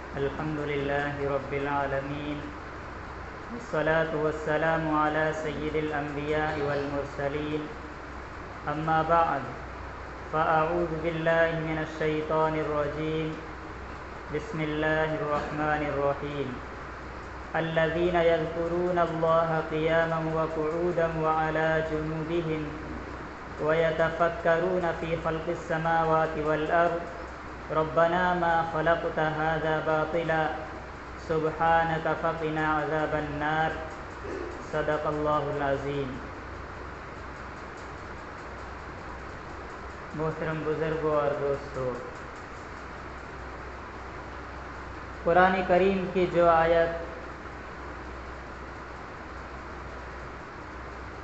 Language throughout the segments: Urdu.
الحمد لله رب العالمين والصلاة والسلام على سيد الأنبياء والمرسلين أما بعد فأعوذ بالله من الشيطان الرجيم بسم الله الرحمن الرحيم الذين يذكرون الله قياما وقعودا وعلى جنوبهم ويتفكرون في خلق السماوات والأرض ربنا ما خلقت هذا باطلا سبحانك فقنا عذاب النار صدق اللہ العظیم۔ محترم بزرگوں اور دوستوں، قرآن کریم کی جو آیت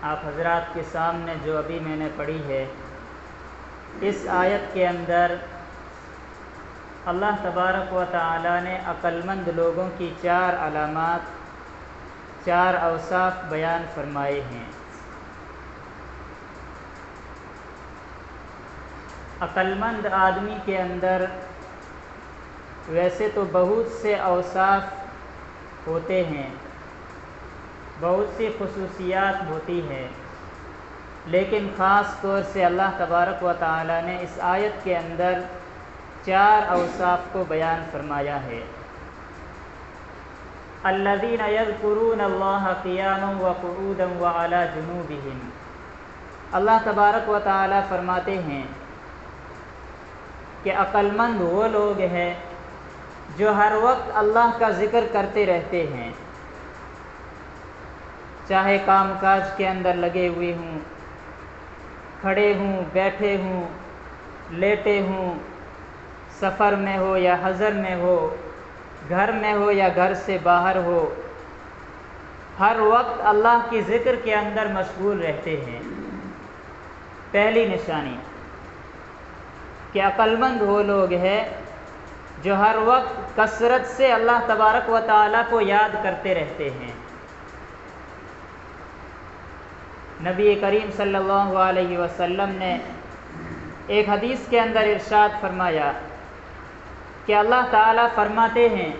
آپ حضرات کے سامنے جو ابھی میں نے پڑھی ہے، اس آیت کے اندر اللہ تبارک و تعالی نے عقل مند لوگوں کی 4 علامات، 4 اوصاف بیان فرمائے ہیں۔ عقل مند آدمی کے اندر ویسے تو بہت سے اوصاف ہوتے ہیں، بہت سی خصوصیات ہوتی ہیں، لیکن خاص طور سے اللہ تبارک و تعالی نے اس آیت کے اندر 4 اوصاف کو بیان فرمایا ہے۔ الذین یذکرون اللہ قیاما وقعودا وعلی جنوبہم، اللہ تبارک و تعالی فرماتے ہیں کہ عقل مند وہ لوگ ہیں جو ہر وقت اللہ کا ذکر کرتے رہتے ہیں، چاہے کام کاج کے اندر لگے ہوئے ہوں، کھڑے ہوں، بیٹھے ہوں، لیٹے ہوں، سفر میں ہو یا حضر میں ہو، گھر میں ہو یا گھر سے باہر ہو، ہر وقت اللہ کی ذکر کے اندر مشغول رہتے ہیں۔ پہلی نشانی کہ عقل مند وہ لوگ ہیں جو ہر وقت کثرت سے اللہ تبارک و تعالیٰ کو یاد کرتے رہتے ہیں۔ نبی کریم صلی اللہ علیہ وسلم نے ایک حدیث کے اندر ارشاد فرمایا کہ اللہ تعالیٰ فرماتے ہیں،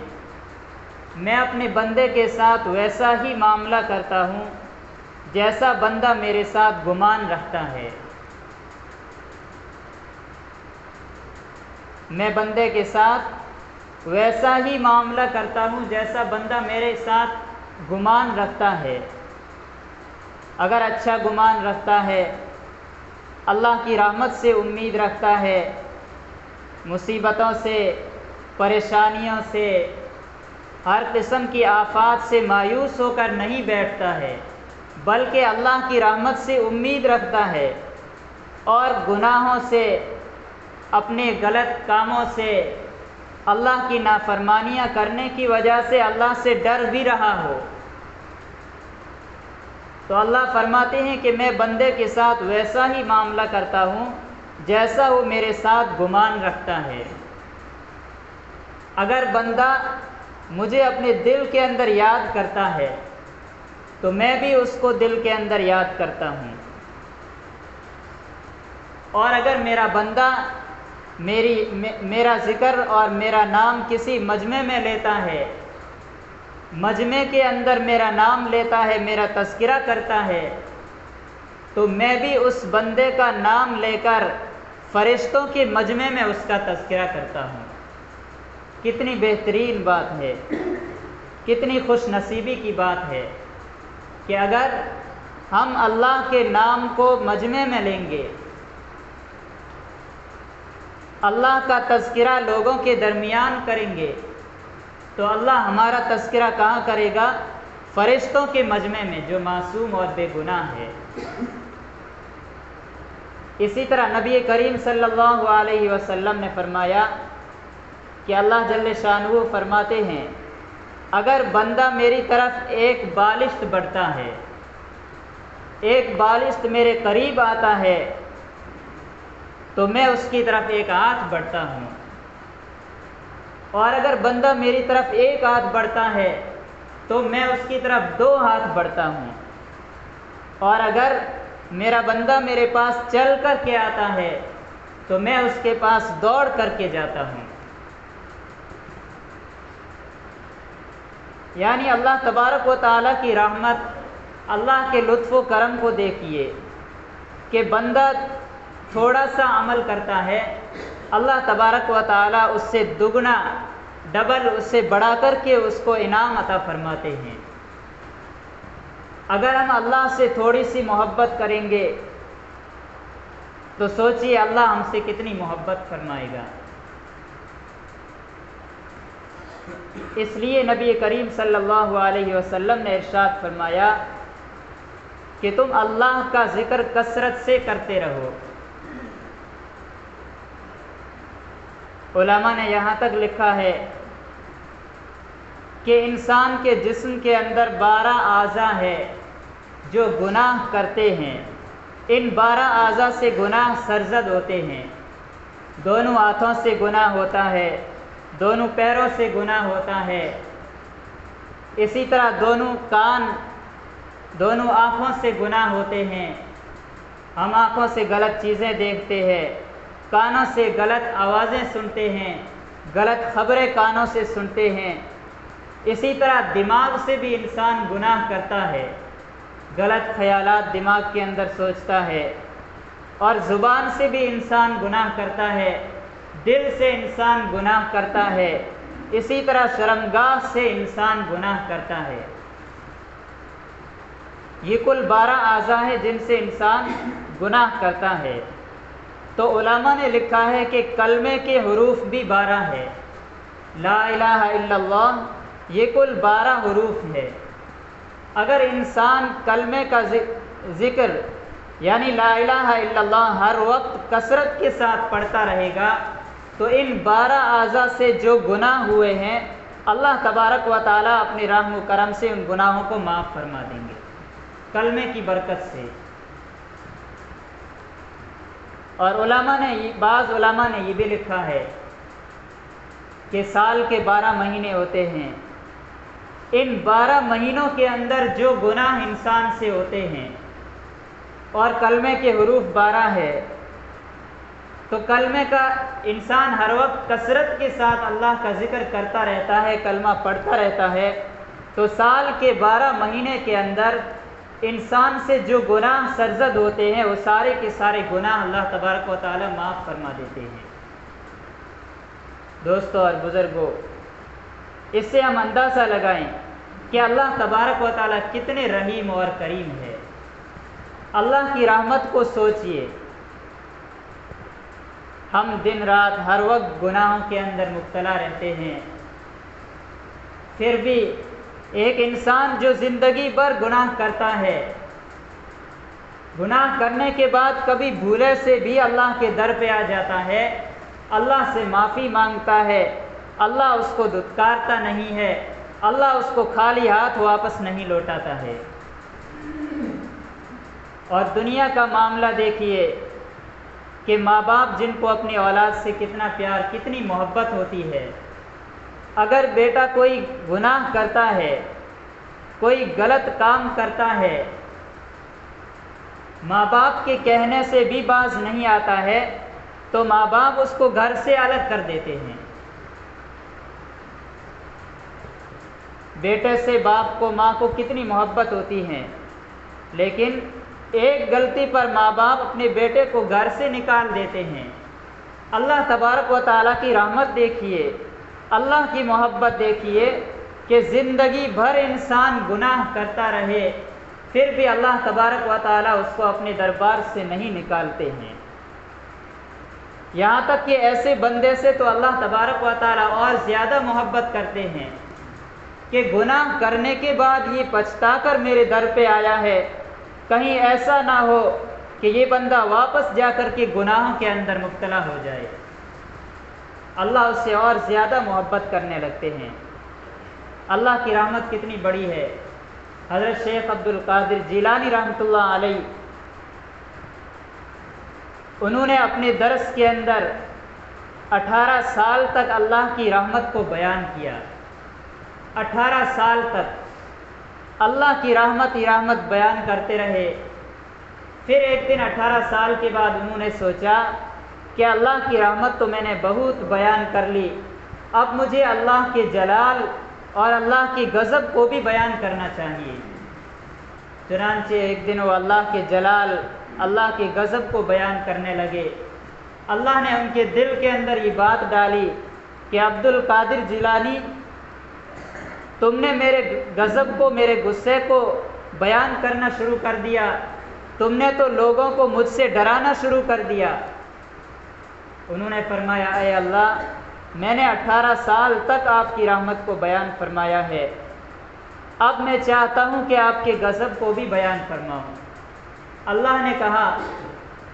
میں اپنے بندے کے ساتھ ویسا ہی معاملہ کرتا ہوں جیسا بندہ میرے ساتھ گمان رکھتا ہے۔ میں بندے کے ساتھ ویسا ہی معاملہ کرتا ہوں جیسا بندہ میرے ساتھ گمان رکھتا ہے۔ اگر اچھا گمان رکھتا ہے، اللہ کی رحمت سے امید رکھتا ہے، مصیبتوں سے، پریشانیوں سے، ہر قسم کی آفات سے مایوس ہو کر نہیں بیٹھتا ہے، بلکہ اللہ کی رحمت سے امید رکھتا ہے اور گناہوں سے، اپنے غلط کاموں سے، اللہ کی نافرمانیاں کرنے کی وجہ سے اللہ سے ڈر بھی رہا ہو، تو اللہ فرماتے ہیں کہ میں بندے کے ساتھ ویسا ہی معاملہ کرتا ہوں جیسا وہ میرے ساتھ گمان رکھتا ہے۔ اگر بندہ مجھے اپنے دل کے اندر یاد کرتا ہے تو میں بھی اس کو دل کے اندر یاد کرتا ہوں، اور اگر میرا بندہ میرا ذکر اور میرا نام کسی مجمع میں لیتا ہے، مجمع کے اندر میرا نام لیتا ہے، میرا تذکرہ کرتا ہے، تو میں بھی اس بندے کا نام لے کر فرشتوں کے مجمع میں اس کا تذکرہ کرتا ہوں۔ کتنی بہترین بات ہے، کتنی خوش نصیبی کی بات ہے کہ اگر ہم اللہ کے نام کو مجمع میں لیں گے، اللہ کا تذکرہ لوگوں کے درمیان کریں گے، تو اللہ ہمارا تذکرہ کہاں کرے گا؟ فرشتوں کے مجمع میں، جو معصوم اور بے گناہ ہے۔ اسی طرح نبی کریم صلی اللہ علیہ وسلم نے فرمایا کہ اللہ جل شانہ فرماتے ہیں، اگر بندہ میری طرف ایک بالشت بڑھتا ہے، ایک بالشت میرے قریب آتا ہے، تو میں اس کی طرف ایک ہاتھ بڑھتا ہوں، اور اگر بندہ میری طرف ایک ہاتھ بڑھتا ہے تو میں اس کی طرف 2 ہاتھ بڑھتا ہوں، اور اگر میرا بندہ میرے پاس چل کر کے آتا ہے تو میں اس کے پاس دوڑ کر کے جاتا ہوں۔ یعنی اللہ تبارک و تعالیٰ کی رحمت، اللہ کے لطف و کرم کو دیکھیے کہ بندہ تھوڑا سا عمل کرتا ہے، اللہ تبارک و تعالیٰ اس سے دگنا ڈبل اس سے بڑھا کر کے اس کو انعام عطا فرماتے ہیں۔ اگر ہم اللہ سے تھوڑی سی محبت کریں گے تو سوچئے اللہ ہم سے کتنی محبت فرمائے گا۔ اس لیے نبی کریم صلی اللہ علیہ وسلم نے ارشاد فرمایا کہ تم اللہ کا ذکر کثرت سے کرتے رہو۔ علماء نے یہاں تک لکھا ہے کہ انسان کے جسم کے اندر 12 اعضاء ہے جو گناہ کرتے ہیں، ان 12 اعضاء سے گناہ سرزد ہوتے ہیں۔ دونوں ہاتھوں سے گناہ ہوتا ہے، دونوں پیروں سے گناہ ہوتا ہے، اسی طرح دونوں کان، دونوں آنکھوں سے گناہ ہوتے ہیں۔ ہم آنکھوں سے غلط چیزیں دیکھتے ہیں، کانوں سے غلط آوازیں سنتے ہیں، غلط خبریں کانوں سے سنتے ہیں۔ اسی طرح دماغ سے بھی انسان گناہ کرتا ہے، غلط خیالات دماغ کے اندر سوچتا ہے، اور زبان سے بھی انسان گناہ کرتا ہے، دل سے انسان گناہ کرتا ہے، اسی طرح شرمگاہ سے انسان گناہ کرتا ہے۔ یہ کل 12 اعضاء ہیں جن سے انسان گناہ کرتا ہے۔ تو علماء نے لکھا ہے کہ کلمے کے حروف بھی 12 ہے، لا الہ الا اللہ یہ کل 12 حروف ہے۔ اگر انسان کلمے کا ذکر یعنی لا الہ الا اللہ ہر وقت کثرت کے ساتھ پڑھتا رہے گا تو ان 12 اعضاء سے جو گناہ ہوئے ہیں اللہ تبارک و تعالیٰ اپنی رحم و کرم سے ان گناہوں کو معاف فرما دیں گے کلمے کی برکت سے۔ اور بعض علماء نے یہ بھی لکھا ہے کہ سال کے 12 مہینے ہوتے ہیں، ان 12 مہینوں کے اندر جو گناہ انسان سے ہوتے ہیں اور کلمے کے حروف 12 ہے تو کلمے کا انسان ہر وقت کثرت کے ساتھ اللہ کا ذکر کرتا رہتا ہے، کلمہ پڑھتا رہتا ہے، تو سال کے 12 مہینے کے اندر انسان سے جو گناہ سرزد ہوتے ہیں وہ سارے کے سارے گناہ اللہ تبارک و تعالی معاف فرما دیتے ہیں۔ دوستو اور بزرگوں، اس سے ہم اندازہ لگائیں کہ اللہ تبارک و تعالی کتنے رحیم اور کریم ہے۔ اللہ کی رحمت کو سوچئے، ہم دن رات ہر وقت گناہوں کے اندر مبتلا رہتے ہیں، پھر بھی ایک انسان جو زندگی بھر گناہ کرتا ہے، گناہ کرنے کے بعد کبھی بھولے سے بھی اللہ کے در پہ آ جاتا ہے، اللہ سے معافی مانگتا ہے، اللہ اس کو دھتکارتا نہیں ہے، اللہ اس کو خالی ہاتھ واپس نہیں لوٹاتا ہے۔ اور دنیا کا معاملہ دیکھیے کہ ماں باپ جن کو اپنی اولاد سے کتنا پیار، کتنی محبت ہوتی ہے، اگر بیٹا کوئی گناہ کرتا ہے، کوئی غلط کام کرتا ہے، ماں باپ کے کہنے سے بھی باز نہیں آتا ہے تو ماں باپ اس کو گھر سے الگ کر دیتے ہیں۔ بیٹے سے باپ کو، ماں کو کتنی محبت ہوتی ہے، لیکن ایک غلطی پر ماں باپ اپنے بیٹے کو گھر سے نکال دیتے ہیں۔ اللہ تبارک و تعالیٰ کی رحمت دیکھیے، اللہ کی محبت دیکھیے کہ زندگی بھر انسان گناہ کرتا رہے پھر بھی اللہ تبارک و تعالیٰ اس کو اپنے دربار سے نہیں نکالتے ہیں۔ یہاں تک کہ ایسے بندے سے تو اللہ تبارک و تعالیٰ اور زیادہ محبت کرتے ہیں کہ گناہ کرنے کے بعد یہ پچھتا کر میرے در پہ آیا ہے، کہیں ایسا نہ ہو کہ یہ بندہ واپس جا کر کے گناہوں کے اندر مبتلا ہو جائے۔ اللہ اس سے اور زیادہ محبت کرنے لگتے ہیں۔ اللہ کی رحمت کتنی بڑی ہے۔ حضرت شیخ عبد القادر جیلانی رحمۃ اللہ علیہ، انہوں نے اپنے درس کے اندر 18 سال تک اللہ کی رحمت کو بیان کیا۔ 18 سال تک اللہ کی رحمت ہی رحمت بیان کرتے رہے۔ پھر ایک دن 18 سال کے بعد انہوں نے سوچا کہ اللہ کی رحمت تو میں نے بہت بیان کر لی، اب مجھے اللہ کے جلال اور اللہ کی غضب کو بھی بیان کرنا چاہیے۔ چنانچہ ایک دن وہ اللہ کے جلال، اللہ کی غضب کو بیان کرنے لگے۔ اللہ نے ان کے دل کے اندر یہ بات ڈالی کہ عبد القادر جیلانی، تم نے میرے غضب کو، میرے غصے کو بیان کرنا شروع کر دیا، تم نے تو لوگوں کو مجھ سے ڈرانا شروع کر دیا۔ انہوں نے فرمایا اے اللہ، میں نے 18 سال تک آپ کی رحمت کو بیان فرمایا ہے، اب میں چاہتا ہوں کہ آپ کے غضب کو بھی بیان فرماؤں۔ اللہ نے کہا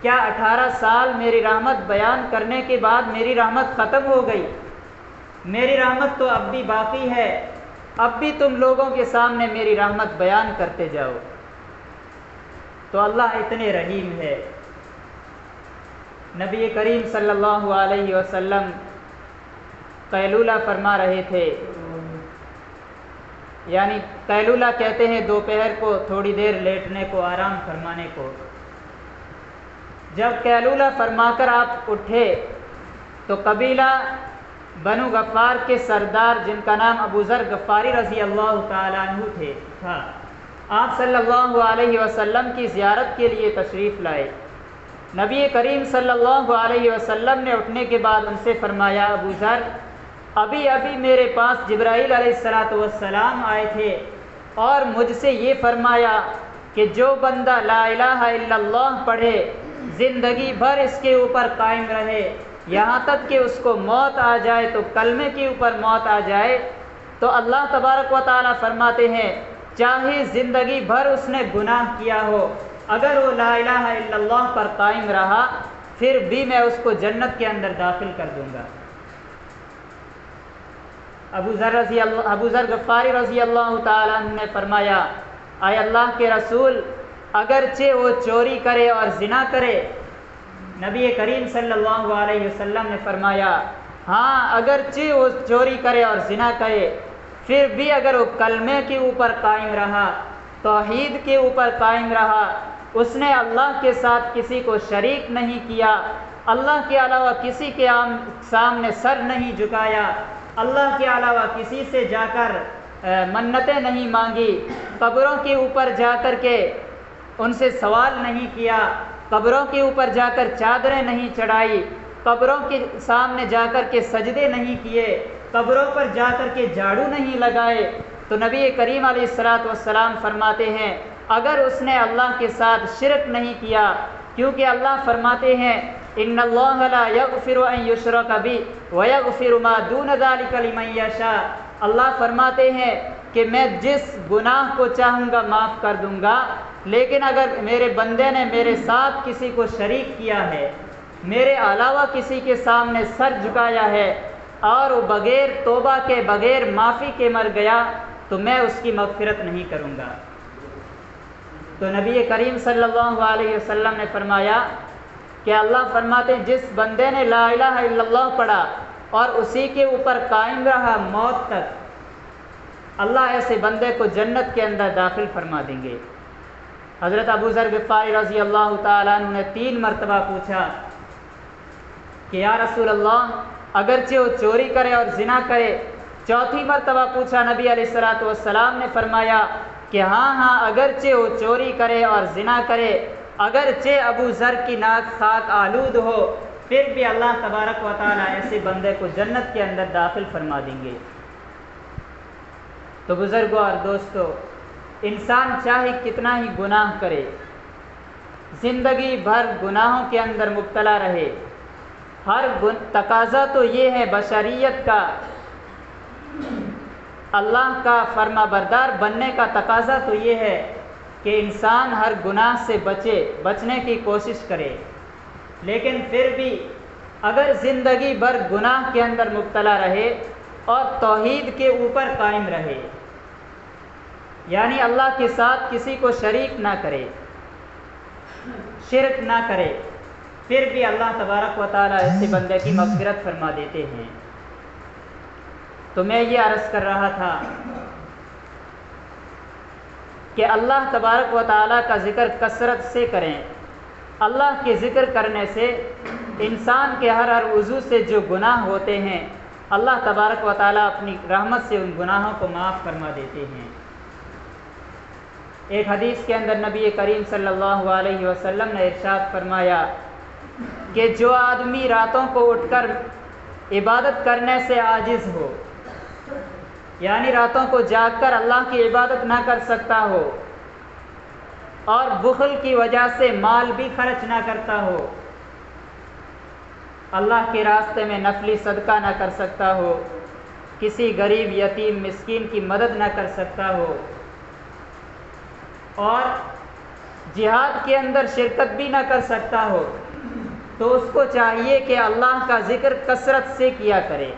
کیا 18 سال میری رحمت بیان کرنے کے بعد میری رحمت ختم ہو گئی؟ میری رحمت تو اب بھی باقی ہے، اب بھی تم لوگوں کے سامنے میری رحمت بیان کرتے جاؤ۔ تو اللہ اتنے رحیم ہے۔ نبی کریم صلی اللہ علیہ وسلم قیلولہ فرما رہے تھے، یعنی قیلولہ کہتے ہیں دوپہر کو تھوڑی دیر لیٹنے کو، آرام فرمانے کو۔ جب قیلولہ فرما کر آپ اٹھے تو قبیلہ بنو غفار کے سردار جن کا نام ابو ذر غفاری رضی اللہ تعالیٰ عنہ تھا، آپ صلی اللہ علیہ وسلم کی زیارت کے لیے تشریف لائے۔ نبی کریم صلی اللہ علیہ وسلم نے اٹھنے کے بعد ان سے فرمایا ابو ذر، ابھی ابھی میرے پاس جبرائیل علیہ السلام آئے تھے اور مجھ سے یہ فرمایا کہ جو بندہ لا الہ الا اللہ پڑھے، زندگی بھر اس کے اوپر قائم رہے، یہاں تک کہ اس کو موت آ جائے تو کلمے کے اوپر موت آ جائے، تو اللہ تبارک و تعالیٰ فرماتے ہیں چاہے زندگی بھر اس نے گناہ کیا ہو، اگر وہ لا الہ الا اللہ پر قائم رہا پھر بھی میں اس کو جنت کے اندر داخل کر دوں گا۔ ابو ذر غفاری رضی اللہ تعالیٰ عنہ نے فرمایا اے اللہ کے رسول، اگرچہ وہ چوری کرے اور زنا کرے؟ نبی کریم صلی اللہ علیہ وسلم نے فرمایا ہاں، اگرچہ وہ چوری کرے اور زنا کرے، پھر بھی اگر وہ کلمے کے اوپر قائم رہا، توحید کے اوپر قائم رہا، اس نے اللہ کے ساتھ کسی کو شریک نہیں کیا، اللہ کے علاوہ کسی کے سامنے سر نہیں جھکایا، اللہ کے علاوہ کسی سے جا کر منتیں نہیں مانگی، قبروں کے اوپر جا کر کے ان سے سوال نہیں کیا، قبروں کے اوپر جا کر چادریں نہیں چڑھائی، قبروں کے سامنے جا کر کے سجدے نہیں کیے، قبروں پر جا کر کے جھاڑو نہیں لگائے، تو نبی کریم علیہ السلام فرماتے ہیں اگر اس نے اللہ کے ساتھ شرک نہیں کیا، کیونکہ اللہ فرماتے ہیں ان اللہ لا یغفر ان یشرک بہ ویغفر ما دون ذلک لمن یشاء، اللہ فرماتے ہیں کہ میں جس گناہ کو چاہوں گا معاف کر دوں گا، لیکن اگر میرے بندے نے میرے ساتھ کسی کو شریک کیا ہے، میرے علاوہ کسی کے سامنے سر جھکایا ہے اور وہ بغیر توبہ کے، بغیر معافی کے مر گیا، تو میں اس کی مغفرت نہیں کروں گا۔ تو نبی کریم صلی اللہ علیہ وسلم نے فرمایا کہ اللہ فرماتے ہیں جس بندے نے لا الہ الا اللہ پڑھا اور اسی کے اوپر قائم رہا موت تک، اللہ ایسے بندے کو جنت کے اندر داخل فرما دیں گے۔ حضرت ابو ذر غفاری رضی اللہ تعالیٰ عنہ نے 3 مرتبہ پوچھا کہ یا رسول اللہ اگرچہ وہ چوری کرے اور زنا کرے؟ 4تھی مرتبہ پوچھا، نبی علیہ السلام نے فرمایا کہ ہاں اگرچہ وہ چوری کرے اور زنا کرے، اگرچہ ابو ذر کی ناک خاک آلود ہو، پھر بھی اللہ تبارک و تعالیٰ ایسے بندے کو جنت کے اندر داخل فرما دیں گے۔ تو بزرگوں اور دوستو، انسان چاہے کتنا ہی گناہ کرے، زندگی بھر گناہوں کے اندر مبتلا رہے، ہر تقاضا تو یہ ہے بشریت کا، اللہ کا فرما بردار بننے کا تقاضا تو یہ ہے کہ انسان ہر گناہ سے بچنے کی کوشش کرے، لیکن پھر بھی اگر زندگی بھر گناہ کے اندر مبتلا رہے اور توحید کے اوپر قائم رہے، یعنی اللہ کے ساتھ کسی کو شریک نہ کرے، شرک نہ کرے، پھر بھی اللہ تبارک و تعالیٰ ایسے بندے کی مغفرت فرما دیتے ہیں۔ تو میں یہ عرض کر رہا تھا کہ اللہ تبارک و تعالیٰ کا ذکر کثرت سے کریں۔ اللہ کے ذکر کرنے سے انسان کے ہر عضو سے جو گناہ ہوتے ہیں اللہ تبارک و تعالیٰ اپنی رحمت سے ان گناہوں کو معاف فرما دیتے ہیں۔ ایک حدیث کے اندر نبی کریم صلی اللہ علیہ وسلم نے ارشاد فرمایا کہ جو آدمی راتوں کو اٹھ کر عبادت کرنے سے عاجز ہو، یعنی راتوں کو جاگ کر اللہ کی عبادت نہ کر سکتا ہو اور بخل کی وجہ سے مال بھی خرچ نہ کرتا ہو، اللہ کے راستے میں نفلی صدقہ نہ کر سکتا ہو، کسی غریب یتیم مسکین کی مدد نہ کر سکتا ہو اور جہاد کے اندر شرکت بھی نہ کر سکتا ہو، تو اس کو چاہیے کہ اللہ کا ذکر کثرت سے کیا کرے۔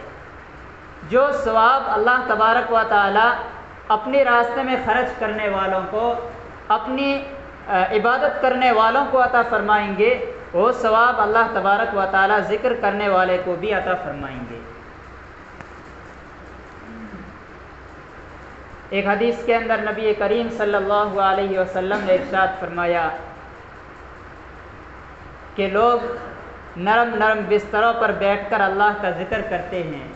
جو ثواب اللہ تبارک و تعالی اپنے راستے میں خرچ کرنے والوں کو، اپنی عبادت کرنے والوں کو عطا فرمائیں گے، وہ ثواب اللہ تبارک و تعالی ذکر کرنے والے کو بھی عطا فرمائیں گے۔ ایک حدیث کے اندر نبی کریم صلی اللہ علیہ وسلم نے ارشاد فرمایا کہ لوگ نرم نرم بستروں پر بیٹھ کر اللہ کا ذکر کرتے ہیں،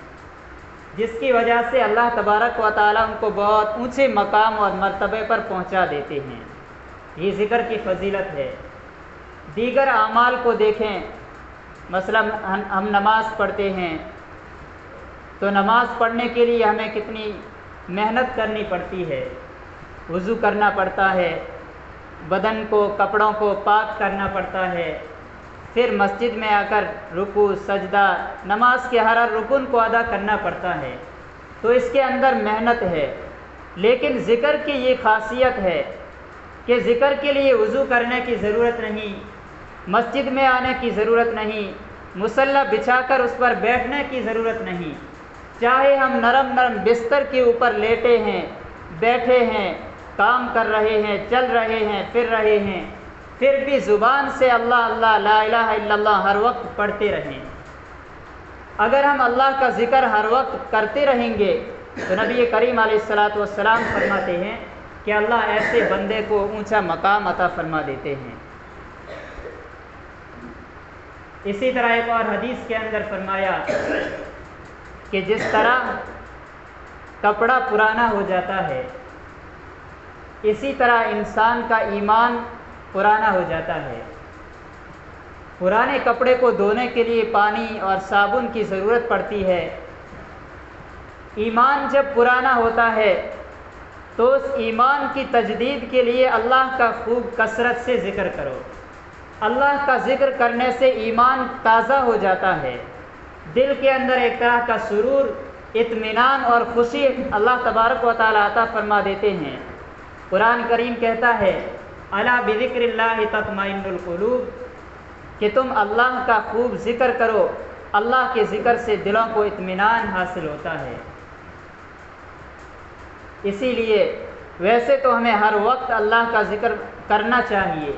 جس کی وجہ سے اللہ تبارک و تعالیٰ ان کو بہت اونچے مقام اور مرتبے پر پہنچا دیتے ہیں۔ یہ ذکر کی فضیلت ہے۔ دیگر اعمال کو دیکھیں، مثلا ہم نماز پڑھتے ہیں تو نماز پڑھنے کے لیے ہمیں کتنی محنت کرنی پڑتی ہے، وضو کرنا پڑتا ہے، بدن کو کپڑوں کو پاک کرنا پڑتا ہے، پھر مسجد میں آ کر رکوع سجدہ نماز کے ہر رکن کو ادا کرنا پڑتا ہے، تو اس کے اندر محنت ہے۔ لیکن ذکر کی یہ خاصیت ہے کہ ذکر کے لیے وضو کرنے کی ضرورت نہیں، مسجد میں آنے کی ضرورت نہیں، مصلی بچھا کر اس پر بیٹھنے کی ضرورت نہیں۔ چاہے ہم نرم نرم بستر کے اوپر لیٹے ہیں، بیٹھے ہیں، کام کر رہے ہیں، چل رہے ہیں، پھر رہے ہیں، پھر بھی زبان سے اللہ اللہ لا الہ الا اللہ ہر وقت پڑھتے رہیں۔ اگر ہم اللہ کا ذکر ہر وقت کرتے رہیں گے تو نبی کریم علیہ الصلاۃ والسلام فرماتے ہیں کہ اللہ ایسے بندے کو اونچا مقام عطا فرما دیتے ہیں۔ اسی طرح ایک اور حدیث کے اندر فرمایا کہ جس طرح کپڑا پرانا ہو جاتا ہے، اسی طرح انسان کا ایمان پرانا ہو جاتا ہے۔ پرانے کپڑے کو دھونے کے لیے پانی اور صابن کی ضرورت پڑتی ہے۔ ایمان جب پرانا ہوتا ہے تو اس ایمان کی تجدید کے لیے اللہ کا خوب کثرت سے ذکر کرو۔ اللہ کا ذکر کرنے سے ایمان تازہ ہو جاتا ہے، دل کے اندر ایک طرح کا سرور، اطمینان اور خوشی اللہ تبارک و تعالی عطا فرما دیتے ہیں۔ قرآن کریم کہتا ہے الا بذکر اللہ تطمئن القلوب، کہ تم اللہ کا خوب ذکر کرو، اللہ کے ذکر سے دلوں کو اطمینان حاصل ہوتا ہے۔ اسی لیے ویسے تو ہمیں ہر وقت اللہ کا ذکر کرنا چاہیے،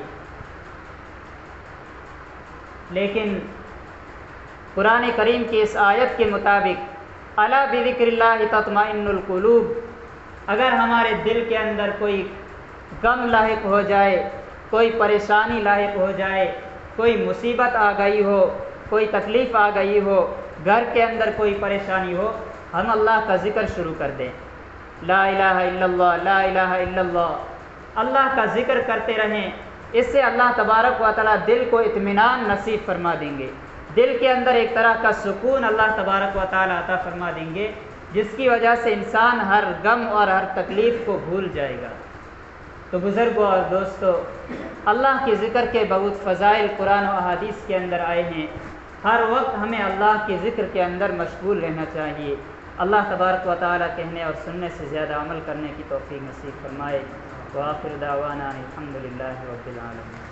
لیکن قرآن کریم کی اس آیت کے مطابق الا بذکر اللہ تطمئن القلوب، اگر ہمارے دل کے اندر کوئی غم لاحق ہو جائے، کوئی پریشانی لاحق ہو جائے، کوئی مصیبت آ گئی ہو، کوئی تکلیف آ گئی ہو، گھر کے اندر کوئی پریشانی ہو، ہم اللہ کا ذکر شروع کر دیں، لا الہ الا اللہ لا الہ الا اللہ، اللہ کا ذکر کرتے رہیں۔ اس سے اللہ تبارک و تعالیٰ دل کو اطمینان نصیب فرما دیں گے، دل کے اندر ایک طرح کا سکون اللہ تبارک و تعالیٰ عطا فرما دیں گے، جس کی وجہ سے انسان ہر غم اور ہر تکلیف کو بھول جائے گا۔ تو بزرگوں اور دوستو، اللہ کے ذکر کے بہت فضائل قرآن و احادیث کے اندر آئے ہیں۔ ہر وقت ہمیں اللہ کے ذکر کے اندر مشغول رہنا چاہیے۔ اللہ تبارک و تعالیٰ کہنے اور سننے سے زیادہ عمل کرنے کی توفیق نصیب فرمائے۔ وآخر دعوانا الحمدللہ رب العالمین۔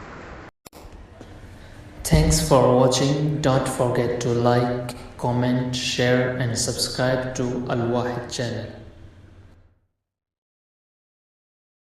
Thanks for watching. Don't forget to like, comment, share and subscribe to Al Wahid channel.